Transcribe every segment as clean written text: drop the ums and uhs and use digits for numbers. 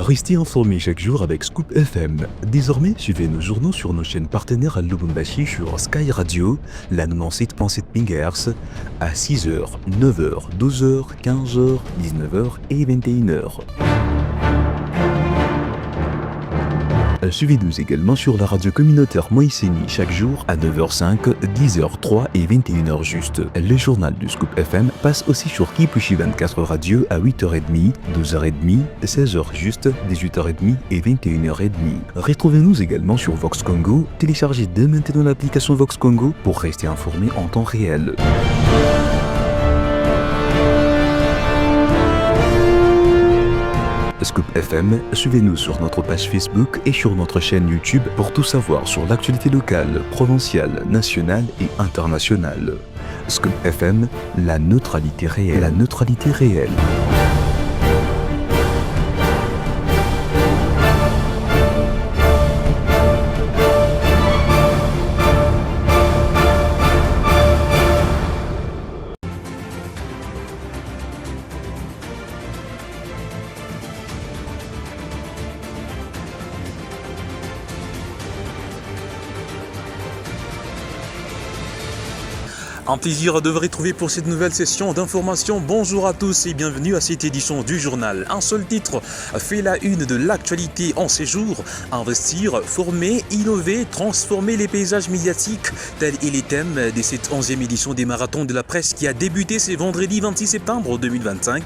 Restez informés chaque jour avec Scoop FM. Désormais, suivez nos journaux sur nos chaînes partenaires à Lubumbashi sur Sky Radio, la 97.7 MHz, à 6h, 9h, 12h, 15h, 19h et 21h. Suivez-nous également sur la radio communautaire Moïseni chaque jour à 9h05, 10h03 et 21h juste. Le journal du Scoop FM passe aussi sur Kipushi 24 Radio à 8h30, 12h30, 16h juste, 18h30 et 21h30. Retrouvez-nous également sur Vox Congo. Téléchargez dès maintenant l'application Vox Congo pour rester informé en temps réel. Scoop FM, suivez-nous sur notre page Facebook et sur notre chaîne YouTube pour tout savoir sur l'actualité locale, provinciale, nationale et internationale. Scoop FM, la neutralité réelle. La neutralité réelle. Un plaisir de vous retrouver pour cette nouvelle session d'information. Bonjour à tous et bienvenue à cette édition du journal. Un seul titre fait la une de l'actualité en ces jours. Investir, former, innover, transformer les paysages médiatiques. Tel est le thème de cette 11e édition des marathons de la presse qui a débuté ce vendredi 26 septembre 2025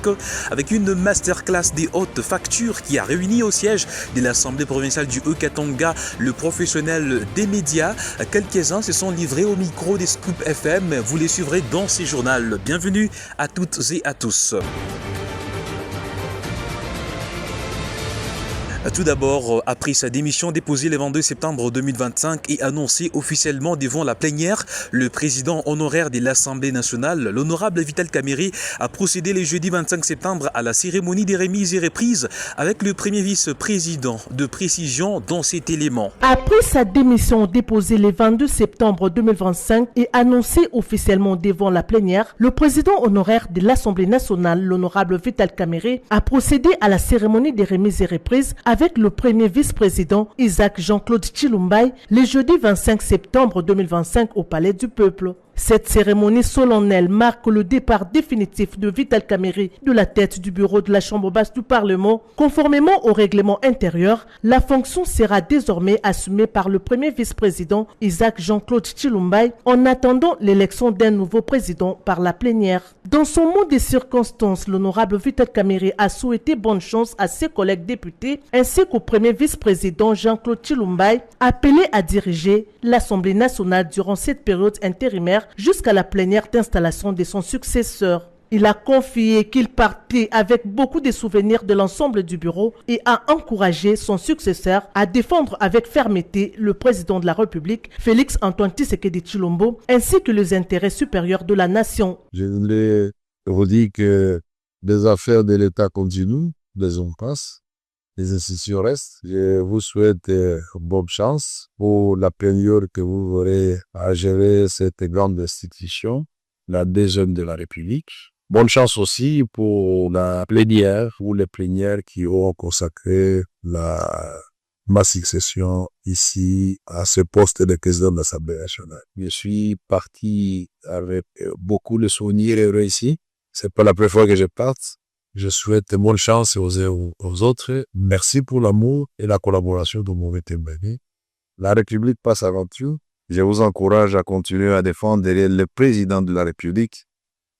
avec une masterclass des hautes factures qui a réuni au siège de l'Assemblée provinciale du Haut-Katanga le professionnel des médias. Quelques-uns se sont livrés au micro des Scoop FM. Vous les suivrez dans ces journaux. Bienvenue à toutes et à tous. Tout d'abord, après sa démission déposée le 22 septembre 2025 et annoncée officiellement devant la plénière, le président honoraire de l'Assemblée nationale, l'honorable Vital Kamerhe, a procédé le jeudi 25 septembre à la cérémonie des remises et reprises avec le premier vice-président. De précision dans cet élément. Après sa démission déposée le 22 septembre 2025 et annoncée officiellement devant la plénière, le président honoraire de l'Assemblée nationale, l'honorable Vital Kamerhe, a procédé à la cérémonie des remises et reprises avec le premier vice-président Isaac Jean-Claude Tshilumbai le jeudi 25 septembre 2025 au Palais du Peuple. Cette cérémonie solennelle marque le départ définitif de Vital Kamerhe de la tête du bureau de la Chambre basse du Parlement. Conformément au règlement intérieur, la fonction sera désormais assumée par le premier vice-président Isaac Jean-Claude Tshilumbai en attendant l'élection d'un nouveau président par la plénière. Dans son mot des circonstances, l'honorable Vital Kamerhe a souhaité bonne chance à ses collègues députés ainsi qu'au premier vice-président Jean-Claude Tshilumbai, appelé à diriger l'Assemblée nationale durant cette période intérimaire jusqu'à la plénière d'installation de son successeur. Il a confié qu'il partait avec beaucoup de souvenirs de l'ensemble du bureau et a encouragé son successeur à défendre avec fermeté le président de la République, Félix Antoine Tshisekedi Tshilombo, ainsi que les intérêts supérieurs de la nation. Je voulais vous dire que les affaires de l'État continuent, les hommes passent, les institutions restent. Je vous souhaite bonne chance pour la période que vous aurez à gérer cette grande institution, la deuxième de la République. Bonne chance aussi pour la plénière ou les plénières qui auront consacré ma succession ici à ce poste de président de l'Assemblée nationale. Je suis parti avec beaucoup de souvenirs heureux ici. C'est pas la première fois que je parte. Je souhaite bonne chance aux autres. Merci pour l'amour et la collaboration dont vous m'avez témoigné. La République passe avant tout. Je vous encourage à continuer à défendre derrière le président de la République,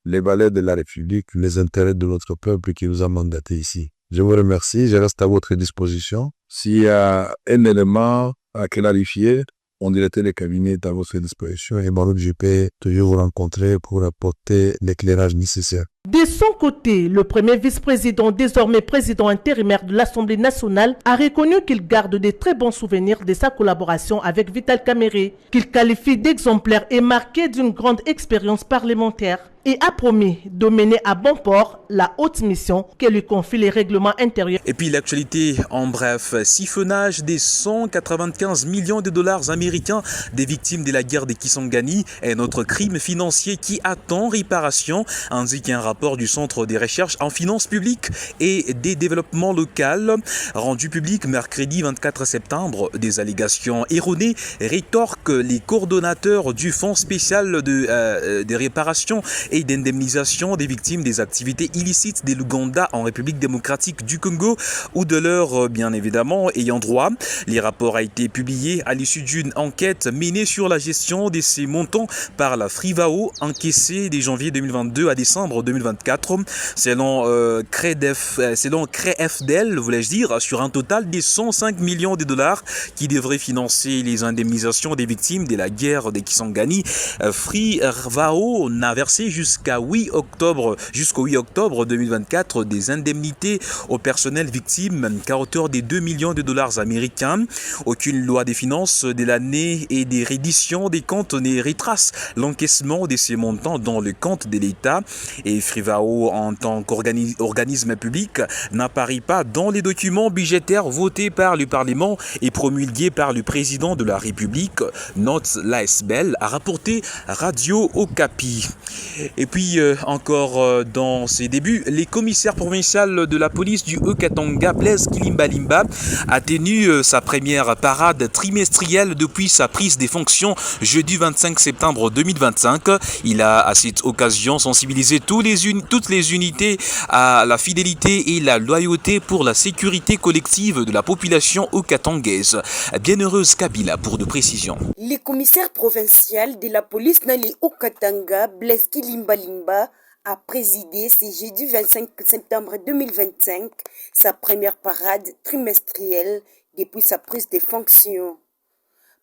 les valeurs de la République, les intérêts de notre peuple qui nous a mandatés ici. Je vous remercie. Je reste à votre disposition. S'il y a un élément à clarifier, mon directeur de cabinet est à votre disposition et moi-même je peux toujours vous rencontrer pour apporter l'éclairage nécessaire. De son côté, le premier vice-président, désormais président intérimaire de l'Assemblée nationale, a reconnu qu'il garde de très bons souvenirs de sa collaboration avec Vital Kamerhe, qu'il qualifie d'exemplaire et marqué d'une grande expérience parlementaire, et a promis de mener à bon port la haute mission que lui confie les règlements intérieurs. Et puis l'actualité en bref, siphonnage des 195 millions de dollars américains des victimes de la guerre de Kisangani est notre crime financier qui attend réparation, ainsi qu'un rapport rapport du Centre des recherches en finances publiques et des développements locaux, rendu public mercredi 24 septembre, des allégations erronées rétorquent les coordonnateurs du Fonds spécial de réparation et d'indemnisation des victimes des activités illicites de l'Ouganda en République démocratique du Congo ou de leurs, bien évidemment, ayant droit. Les rapports a été publié à l'issue d'une enquête menée sur la gestion de ces montants par la Frivao, encaissés de janvier 2022 à décembre 2024, selon CREFDEL, voulais-je dire, sur un total de 105 millions de dollars qui devraient financer les indemnisations des victimes de la guerre de Kisangani. Frivao n'a versé jusqu'au 8 octobre 2024 des indemnités au personnel victime qu'à hauteur de 2 millions de dollars américains. Aucune loi des finances de l'année et des redditions des comptes ne retrace l'encaissement de ces montants dans le compte de l'État, et Frivao, en tant qu'organisme public, n'apparaît pas dans les documents budgétaires votés par le Parlement et promulgués par le président de la République, note l'ASBEL, a rapporté Radio Okapi. Et puis encore dans ses débuts, les commissaires provinciaux de la police du Haut-Katanga, Blaise Kilimbalimba, a tenu sa première parade trimestrielle depuis sa prise des fonctions jeudi 25 septembre 2025. Il a à cette occasion sensibilisé toutes les unités à la fidélité et la loyauté pour la sécurité collective de la population haut-katangaise. Bienheureuse Kabila pour de précisions. Le commissaire provincial de la police dans le Haut-Katanga, Blaise Kilimbalimba, a présidé ce jeudi 25 septembre 2025 sa première parade trimestrielle depuis sa prise de fonctions.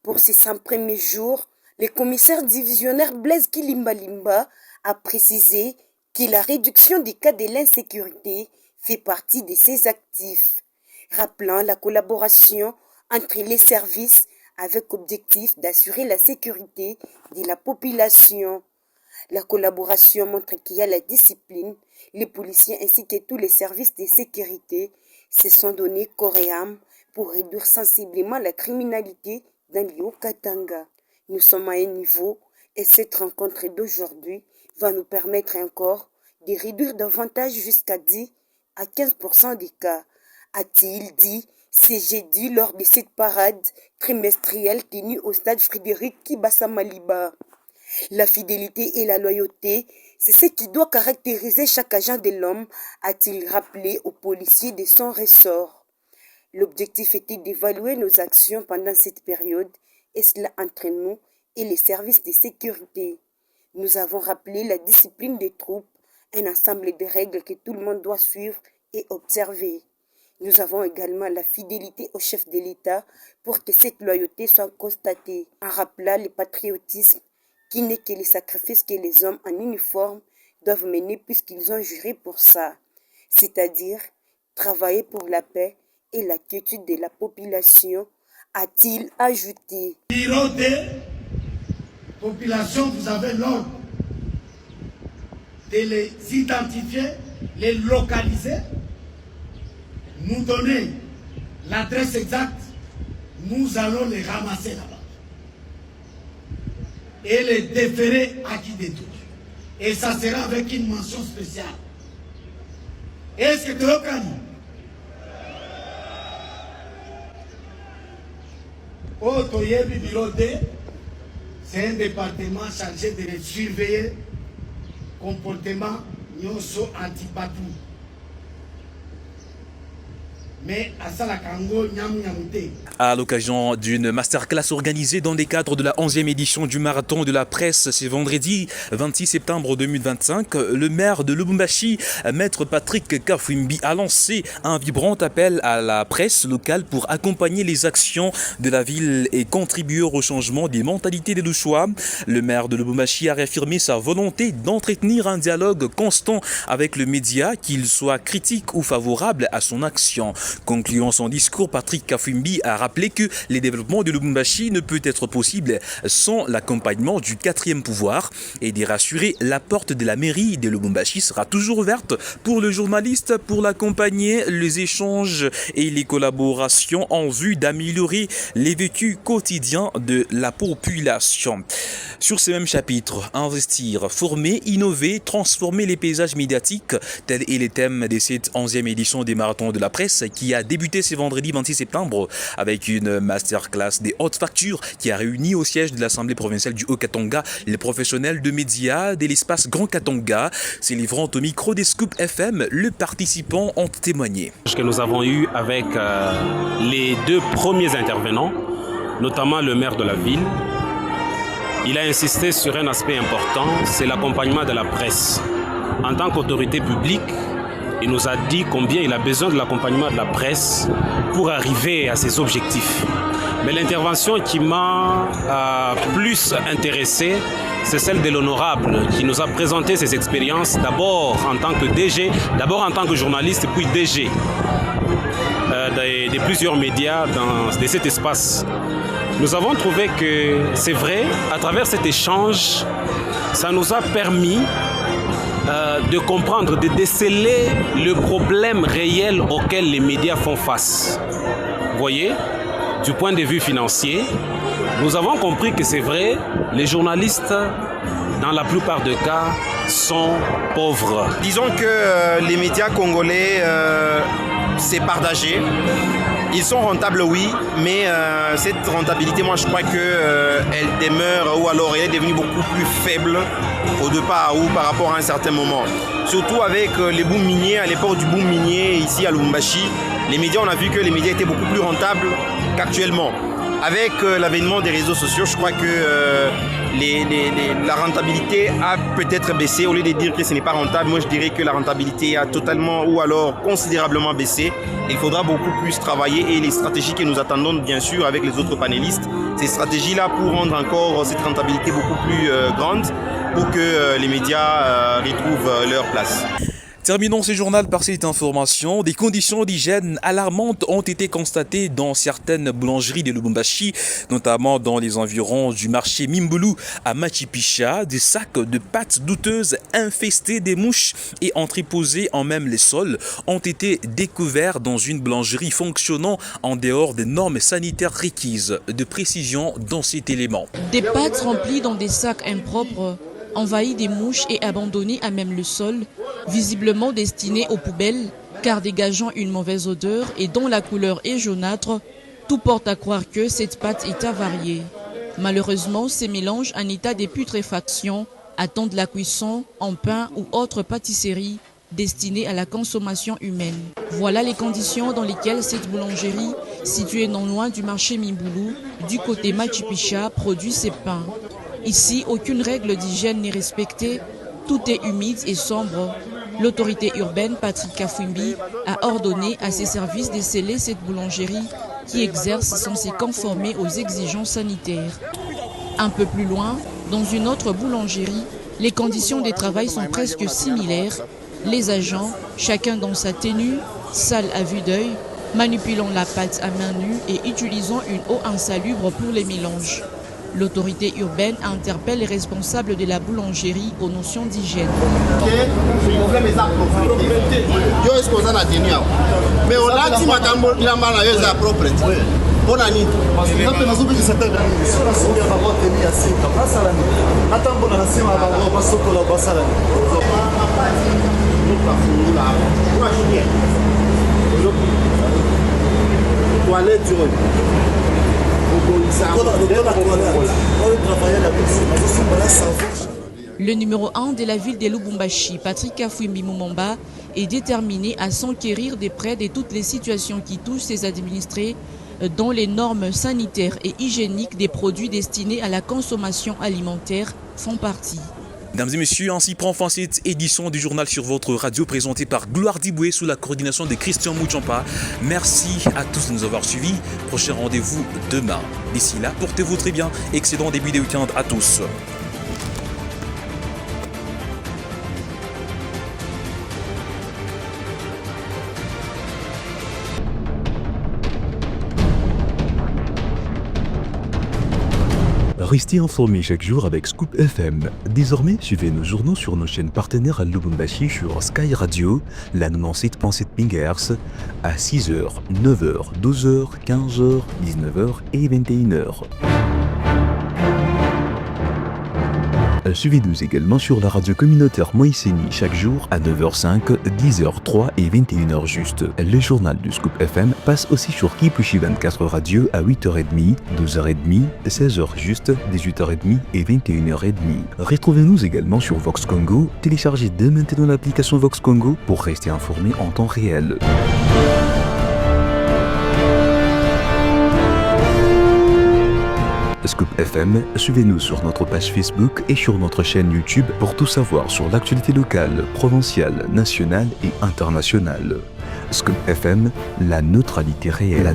Pour ces 100 premiers jours, le commissaire divisionnaire Blaise Kilimbalimba a précisé que la réduction des cas de l'insécurité fait partie de ses actifs, rappelant la collaboration entre les services avec objectif d'assurer la sécurité de la population. La collaboration montre qu'il y a la discipline, les policiers ainsi que tous les services de sécurité se sont donnés corps et âme pour réduire sensiblement la criminalité dans le Haut-Katanga. Nous sommes à un niveau et cette rencontre d'aujourd'hui va nous permettre encore de réduire davantage jusqu'à 10 à 15% des cas, a-t-il dit ce jeudi lors de cette parade trimestrielle tenue au stade Frédéric Kibasa Maliba. La fidélité et la loyauté, c'est ce qui doit caractériser chaque agent de l'homme, a-t-il rappelé aux policiers de son ressort. L'objectif était d'évaluer nos actions pendant cette période, et cela entre nous et les services de sécurité. Nous avons rappelé la discipline des troupes, un ensemble de règles que tout le monde doit suivre et observer. Nous avons également la fidélité au chef de l'État pour que cette loyauté soit constatée, en rappelant le patriotisme qui n'est que les sacrifices que les hommes en uniforme doivent mener puisqu'ils ont juré pour ça, c'est-à-dire travailler pour la paix et la quiétude de la population, a-t-il ajouté. Bureau de population, vous avez l'ordre de les identifier, les localiser, nous donner l'adresse exacte, nous allons les ramasser là-bas et les déférer à qui détruit. Et ça sera avec une mention spéciale. Est-ce que tu as connu? Otoyebi Bureau D, c'est un département chargé de surveiller le comportement nyoso antipatou. Mais à l'occasion d'une masterclass organisée dans le cadre de la 11e édition du marathon de la presse ce vendredi 26 septembre 2025, le maire de Lubumbashi, maître Patrick Kafwimbi, a lancé un vibrant appel à la presse locale pour accompagner les actions de la ville et contribuer au changement des mentalités des Louchois. Le maire de Lubumbashi a réaffirmé sa volonté d'entretenir un dialogue constant avec le média, qu'il soit critique ou favorable à son action. Concluant son discours, Patrick Kafwimbi a rappelé que les développements de Lubumbashi ne peut être possible sans l'accompagnement du quatrième pouvoir et de rassurer la porte de la mairie de Lubumbashi sera toujours ouverte pour le journaliste pour l'accompagner les échanges et les collaborations en vue d'améliorer les vécus quotidiens de la population. Sur ce même chapitre, investir, former, innover, transformer les paysages médiatiques, tel est le thème de cette 11e édition des marathons de la presse qui a débuté ce vendredi 26 septembre avec une masterclass des hautes factures qui a réuni au siège de l'Assemblée provinciale du Haut-Katanga les professionnels de médias de l'espace Grand Katanga. Se livrant au micro des Scoop FM, les participants ont témoigné. Ce que nous avons eu avec les deux premiers intervenants, notamment le maire de la ville, il a insisté sur un aspect important, c'est l'accompagnement de la presse. En tant qu'autorité publique, il nous a dit combien il a besoin de l'accompagnement de la presse pour arriver à ses objectifs. Mais l'intervention qui m'a plus intéressé, c'est celle de l'honorable qui nous a présenté ses expériences d'abord en tant que DG, d'abord en tant que journaliste puis DG de plusieurs médias de cet espace. Nous avons trouvé que c'est vrai, à travers cet échange, ça nous a permis de comprendre, de déceler le problème réel auquel les médias font face. Vous voyez, du point de vue financier, nous avons compris que c'est vrai, les journalistes, dans la plupart des cas, sont pauvres. Disons que les médias congolais, c'est partagé. Ils sont rentables, oui, mais cette rentabilité, moi je crois qu'elle demeure ou alors elle est devenue beaucoup plus faible au départ ou par rapport à un certain moment. Surtout avec les booms miniers, à l'époque du boom minier ici à Lubumbashi, les médias, on a vu que les médias étaient beaucoup plus rentables qu'actuellement. Avec l'avènement des réseaux sociaux, je crois que la rentabilité a peut-être baissé. Au lieu de dire que ce n'est pas rentable, moi je dirais que la rentabilité a totalement ou alors considérablement baissé. Il faudra beaucoup plus travailler et les stratégies que nous attendons bien sûr avec les autres panélistes, ces stratégies-là pour rendre encore cette rentabilité beaucoup plus grande pour que les médias retrouvent leur place. Terminons ce journal par cette information. Des conditions d'hygiène alarmantes ont été constatées dans certaines boulangeries de Lubumbashi, notamment dans les environs du marché Mimbulu à Machipicha. Des sacs de pâtes douteuses infestés des mouches et entreposés en même les sols ont été découverts dans une boulangerie fonctionnant en dehors des normes sanitaires requises. De précision dans cet élément. Des pâtes remplies dans des sacs impropres, envahies des mouches et abandonnées à même le sol, visiblement destinées aux poubelles, car dégageant une mauvaise odeur et dont la couleur est jaunâtre, tout porte à croire que cette pâte est avariée. Malheureusement, ces mélanges en état de putréfaction attendent la cuisson en pain ou autre pâtisserie destinée à la consommation humaine. Voilà les conditions dans lesquelles cette boulangerie, située non loin du marché Mimbulu, du côté Machipicha, produit ses pains. Ici, aucune règle d'hygiène n'est respectée, tout est humide et sombre. L'autorité urbaine, Patrick Kafwimbi, a ordonné à ses services de sceller cette boulangerie qui exerce sans se conformer aux exigences sanitaires. Un peu plus loin, dans une autre boulangerie, les conditions de travail sont presque similaires. Les agents, chacun dans sa tenue, sale à vue d'œil, manipulant la pâte à main nue et utilisant une eau insalubre pour les mélanges. L'autorité urbaine interpelle les responsables de la boulangerie aux notions d'hygiène. Le numéro 1 de la ville de Lubumbashi, Patrick Kafwimbi Mumamba, est déterminé à s'enquérir de près de toutes les situations qui touchent ses administrés, dont les normes sanitaires et hygiéniques des produits destinés à la consommation alimentaire font partie. Mesdames et messieurs, ainsi prend fin cette édition du journal sur votre radio présentée par Gloire Diboué sous la coordination de Christian Moutchampa. Merci à tous de nous avoir suivis. Prochain rendez-vous demain. D'ici là, portez-vous très bien. Excellent début de week-end à tous. Restez informés chaque jour avec Scoop FM. Désormais, suivez nos journaux sur nos chaînes partenaires à Lubumbashi sur Sky Radio, la 97.7 MHz, à 6h, 9h, 12h, 15h, 19h et 21h. Suivez-nous également sur la radio communautaire Moïseni chaque jour à 9h05, 10h03 et 21h juste. Le journal du Scoop FM passe aussi sur Kipushi 24 Radio à 8h30, 12h30, 16h juste, 18h30 et 21h30. Retrouvez-nous également sur Vox Congo. Téléchargez dès maintenant l'application Vox Congo pour rester informé en temps réel. Scoop FM, suivez-nous sur notre page Facebook et sur notre chaîne YouTube pour tout savoir sur l'actualité locale, provinciale, nationale et internationale. Scoop FM, la neutralité réelle.